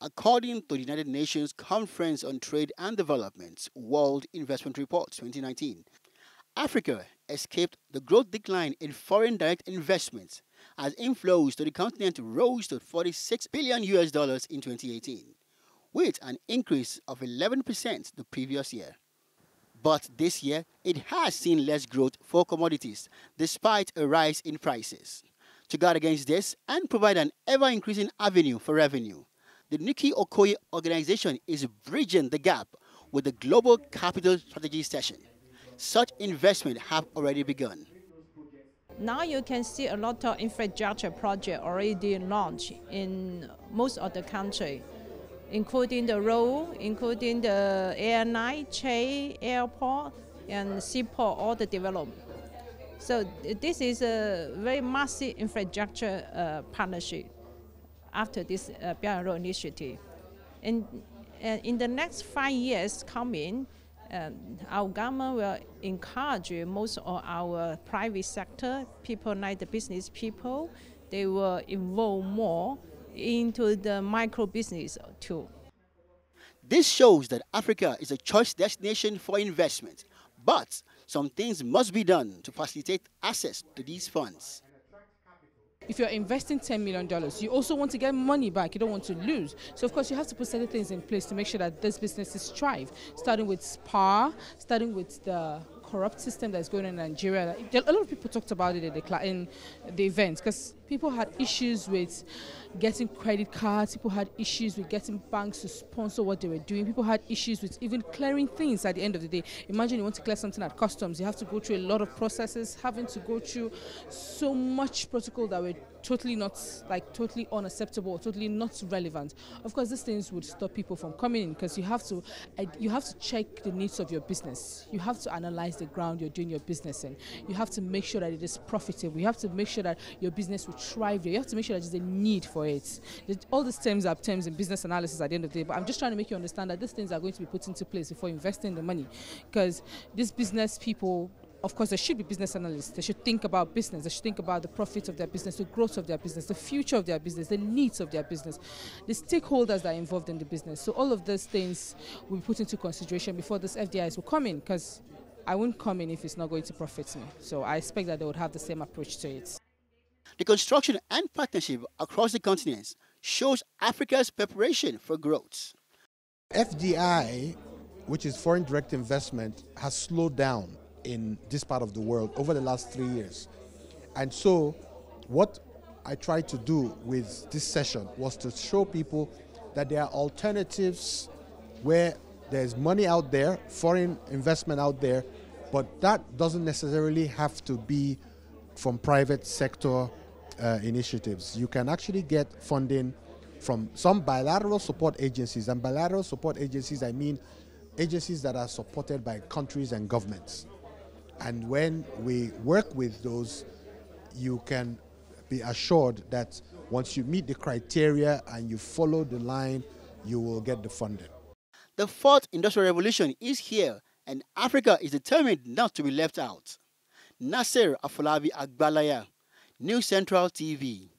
According to the United Nations Conference on Trade and Development World Investment Report 2019, Africa escaped the growth decline in foreign direct investments as inflows to the continent rose to $46 billion in 2018, with an increase of 11% the previous year. But this year, it has seen less growth for commodities, despite a rise in prices. To guard against this and provide an ever-increasing avenue for revenue, the Nikki Okoye organization is bridging the gap with the Global Capital Strategy session. Such investment have already begun. Now you can see a lot of infrastructure projects already launched in most of the country, including the road, including the airline, train, airport, and seaport, all the development. So this is a very massive infrastructure partnership after this Belt and Road Initiative. And in the next 5 years coming, our government will encourage most of our private sector, people like the business people, they will involve more into the micro business too. This shows that Africa is a choice destination for investment, but some things must be done to facilitate access to these funds. If you're investing $10 million, you also want to get money back. You don't want to lose. So, of course, you have to put certain things in place to make sure that these businesses thrive, starting with power, starting with the corrupt system that's going on in Nigeria. A lot of people talked about it in the event because people had issues with getting credit cards, people had issues with getting banks to sponsor what they were doing, people had issues with even clearing things at the end of the day. Imagine you want to clear something at customs, you have to go through a lot of processes, having to go through so much protocol that were totally unacceptable, totally not relevant. Of course, these things would stop people from coming in because you have to check the needs of your business. You have to analyze the ground you're doing your business in. You have to make sure that it is profitable. You have to make sure that your business will thrive there. You have to make sure that there's a need for it. All these terms are terms in business analysis at the end of the day, but I'm just trying to make you understand that these things are going to be put into place before investing the money, because these business people, of course, there should be business analysts. They should think about business. They should think about the profits of their business, the growth of their business, the future of their business, the needs of their business, the stakeholders that are involved in the business. So all of those things will be put into consideration before this FDIs will come in, because I won't come in if it's not going to profit me. So I expect that they would have the same approach to it. The construction and partnership across the continents shows Africa's preparation for growth. FDI, which is foreign direct investment, has slowed down in this part of the world over the last 3 years. And so what I tried to do with this session was to show people that there are alternatives where there's money out there, foreign investment out there, but that doesn't necessarily have to be from private sector initiatives. You can actually get funding from some bilateral support agencies, and bilateral support agencies, I mean agencies that are supported by countries and governments. And when we work with those, you can be assured that once you meet the criteria and you follow the line, you will get the funding. The fourth industrial revolution is here, and Africa is determined not to be left out. Nasser Afolabi Agbalaya, New Central TV.